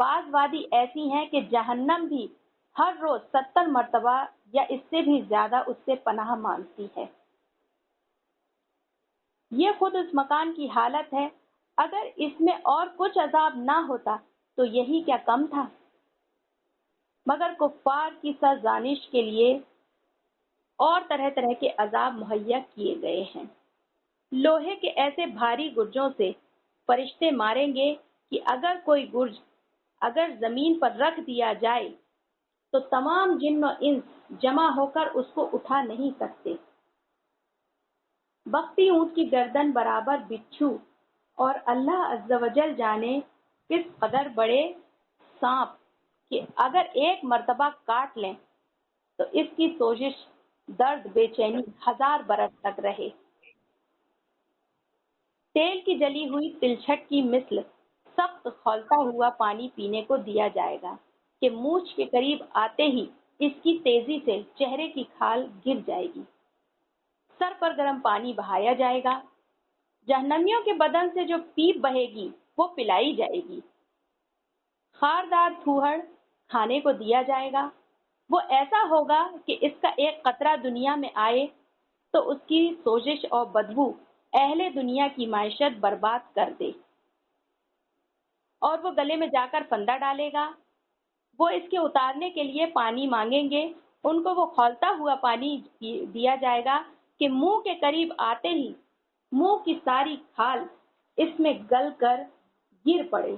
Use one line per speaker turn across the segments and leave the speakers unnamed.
بعض وادی ایسی ہیں کہ جہنم بھی ہر روز 70 مرتبہ یا اس سے بھی زیادہ اس سے پناہ مانگتی ہے۔ یہ خود اس مکان کی حالت ہے، اگر اس میں اور کچھ عذاب نہ ہوتا تو یہی کیا کم تھا؟ مگر کفار کی سرزنش کے لیے اور طرح طرح کے عذاب مہیا کیے گئے ہیں۔ لوہے کے ایسے بھاری گرجوں سے فرشتے ماریں گے کہ اگر کوئی گرج اگر زمین پر رکھ دیا جائے تو تمام جن و انس جمع ہو کر اس کو اٹھا نہیں سکتے۔ بختی اونٹ کی گردن برابر بچھو اور اللہ عز و جل جانے کس قدر بڑے سانپ کہ اگر ایک مرتبہ کاٹ لیں تو اس کی سوزش، درد، بے چینی 1000 برس تک رہے۔ تیل کی جلی ہوئی تلچھٹ کی مثل سخت کھولتا ہوا پانی پینے کو دیا جائے گا کہ مونچھ کے قریب آتے ہی اس کی تیزی سے چہرے کی کھال گر جائے گی۔ سر پر گرم پانی بہایا جائے گا، جہنمیوں کے بدن سے جو پیپ بہے گی وہ پلائی جائے گی۔ خاردار تھوہڑ کھانے کو دیا جائے گا، وہ ایسا ہوگا کہ اس کا ایک قطرہ دنیا میں آئے تو اس کی سوزش اور بدبو اہل دنیا کی معیشت برباد کر دے، اور وہ گلے میں جا کر پھندا ڈالے گا۔ وہ اس کے اتارنے کے لیے پانی مانگیں گے، ان کو وہ کھولتا ہوا پانی دیا جائے گا کہ منہ کے قریب آتے ہی منہ کی ساری کھال اس میں گل کر گر پڑے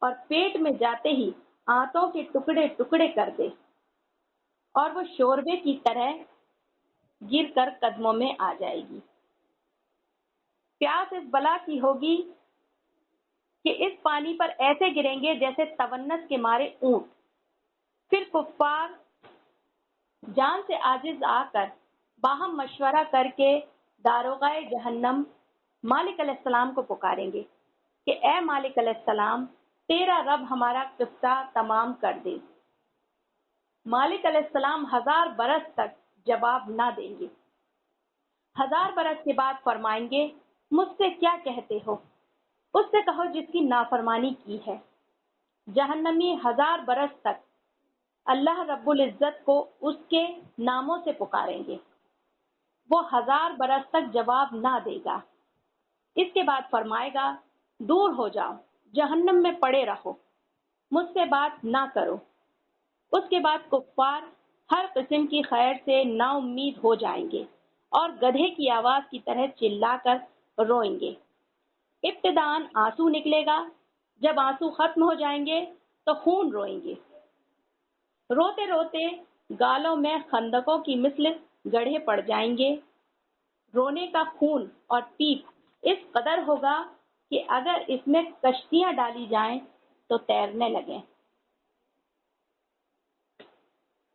اور پیٹ میں جاتے ہی آنتوں کے ٹکڑے ٹکڑے کر دے، اور وہ شوربے کی طرح گر کر قدموں میں آ جائے گی۔ پیاس اس بلا کی ہوگی کہ اس پانی پر ایسے گریں گے جیسے تونس کے مارے اونٹ۔ پھر کفار جان سے عاجز آ کر باہم مشورہ کر کے داروغہ جہنم مالک علیہ السلام کو پکاریں گے کہ اے مالک علیہ السلام، تیرا رب ہمارا قصہ تمام کر دے۔ مالک علیہ السلام 1000 برس تک جواب نہ دیں گے۔ 1000 برس کے بعد فرمائیں گے، مجھ سے کیا کہتے ہو؟ اس سے کہو جس کی نافرمانی کی ہے۔ جہنمی 1000 برس تک اللہ رب العزت کو اس کے ناموں سے پکاریں گے، وہ 1000 برس تک جواب نہ دے گا۔ اس کے بعد فرمائے گا، دور ہو جاؤ، جہنم میں پڑے رہو، مجھ سے بات نہ کرو۔ اس کے بعد کفار ہر قسم کی خیر سے نا امید ہو جائیں گے اور گدھے کی آواز کی طرح چلا کر روئیں گے۔ ابتداءً آنسو نکلے گا، جب آنسو ختم ہو جائیں گے تو خون روئیں گے۔ روتے روتے گالوں میں خندقوں کی مثل گڑھے پڑ جائیں گے۔ رونے کا خون اور پیپ اس قدر ہوگا کہ اگر اس میں کشتیاں ڈالی جائیں تو تیرنے لگیں۔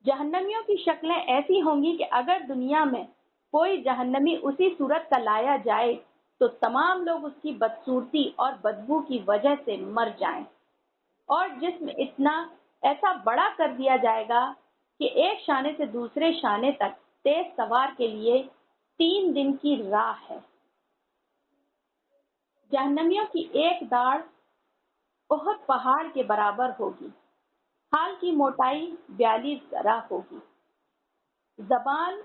جہنمیوں کی شکلیں ایسی ہوں گی کہ اگر دنیا میں کوئی جہنمی اسی صورت کا لایا جائے تو تمام لوگ اس کی بدصورتی اور بدبو کی وجہ سے مر جائیں، اور جسم اتنا ایسا بڑا کر دیا جائے گا کہ ایک شانے سے دوسرے شانے تک تیز سوار کے لیے 3 دن کی راہ ہے۔ جہنمیوں کی ایک داڑھ احد پہاڑ کے برابر ہوگی، کھال کی موٹائی 42 ذرا ہوگی، زبان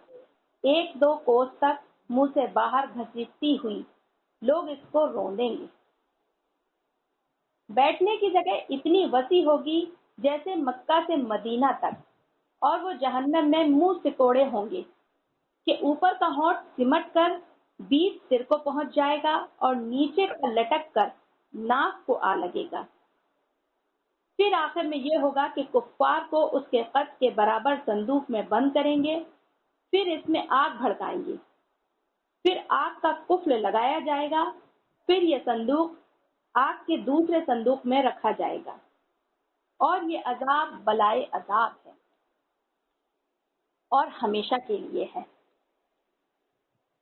1-2 کوس تک منہ سے باہر گھسیٹتی ہوئی لوگ اس کو روندیں گے۔ بیٹھنے کی جگہ اتنی وسیع ہوگی جیسے مکہ سے مدینہ تک، اور وہ جہنم میں منہ سکوڑے ہوں گے کہ اوپر کا ہونٹ سمٹ کر بیچ سر کو پہنچ جائے گا اور نیچے کا لٹک کر ناک کو آ لگے گا۔ پھر آخر میں یہ ہوگا کہ کفار کو اس کے قد کے برابر صندوق میں بند کریں گے، پھر اس میں آگ بھڑکائیں گے، پھر آگ کا قفل لگایا جائے گا، پھر یہ صندوق آگ کے دوسرے صندوق میں رکھا جائے گا، اور یہ عذاب بلائے عذاب ہے اور ہمیشہ کے لیے ہے۔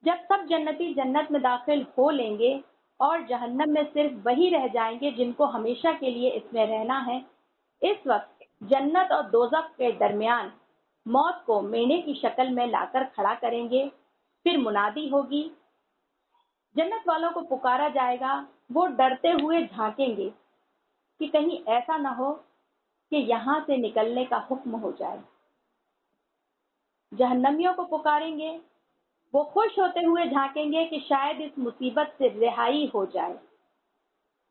جب سب جنتی جنت میں داخل ہو لیں گے اور جہنم میں صرف وہی رہ جائیں گے جن کو ہمیشہ کے لیے اس میں رہنا ہے، اس وقت جنت اور دوزخ کے درمیان موت کو مینے کی شکل میں لا کر کھڑا کریں گے۔ پھر منادی ہوگی، جنت والوں کو پکارا جائے گا، وہ ڈرتے ہوئے جھانکیں گے، کہ کہیں ایسا نہ ہو کہ یہاں سے نکلنے کا حکم ہو جائے۔ جہنمیوں کو پکاریں گے، وہ خوش ہوتے ہوئے جھانکیں گے کہ شاید اس مصیبت سے رہائی ہو جائے۔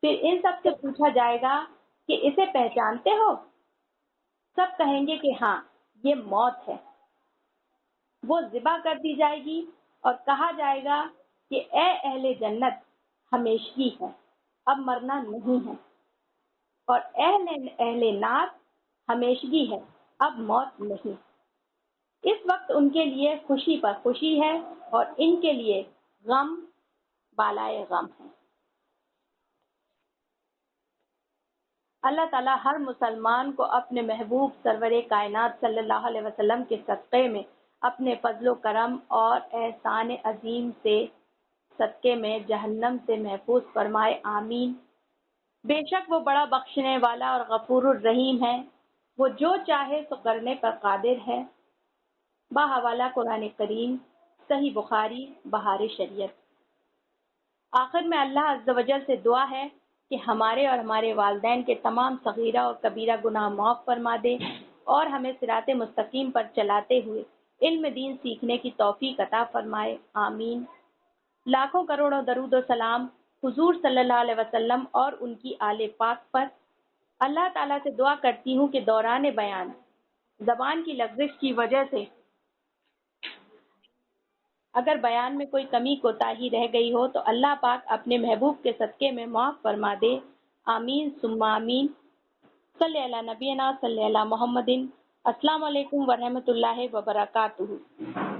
پھر ان سب سے پوچھا جائے گا کہ اسے پہچانتے ہو؟ سب کہیں گے کہ ہاں، یہ موت ہے۔ وہ ذبح کر دی جائے گی اور کہا جائے گا کہ اے اہل جنت، ہمیشگی ہے، اب مرنا نہیں ہے، اور اہل نار، ہمیشگی ہے، اب موت نہیں۔ اس وقت ان کے لیے خوشی پر خوشی ہے اور ان کے لیے غم بالائے غم ہے۔ اللہ تعالیٰ ہر مسلمان کو اپنے محبوب سرور کائنات صلی اللہ علیہ وسلم کے صدقے میں اپنے فضل و کرم اور احسان عظیم سے صدقے میں جہنم سے محفوظ فرمائے، آمین۔ بے شک وہ بڑا بخشنے والا اور غفور الرحیم ہے، وہ جو چاہے سو کرنے پر قادر ہے۔ بحوالہ قرآن کریم، صحیح بخاری، بہار شریعت۔ آخر میں اللہ عز و جل سے دعا ہے کہ ہمارے اور ہمارے والدین کے تمام صغیرہ اور کبیرہ گناہ معاف فرما دے اور ہمیں صراط مستقیم پر چلاتے ہوئے علم دین سیکھنے کی توفیق عطا فرمائے، آمین۔ لاکھوں کروڑوں درود و سلام حضور صلی اللہ علیہ وسلم اور ان کی آل پاک پر۔ اللہ تعالیٰ سے دعا کرتی ہوں کہ دوران بیان زبان کی لغزش کی وجہ سے اگر بیان میں کوئی کمی کوتاہی رہ گئی ہو تو اللہ پاک اپنے محبوب کے صدقے میں معاف فرما دے، آمین ثم آمین۔ صلی اللہ نبینا صلی اللہ محمد۔ السلام علیکم ورحمۃ اللہ وبرکاتہ۔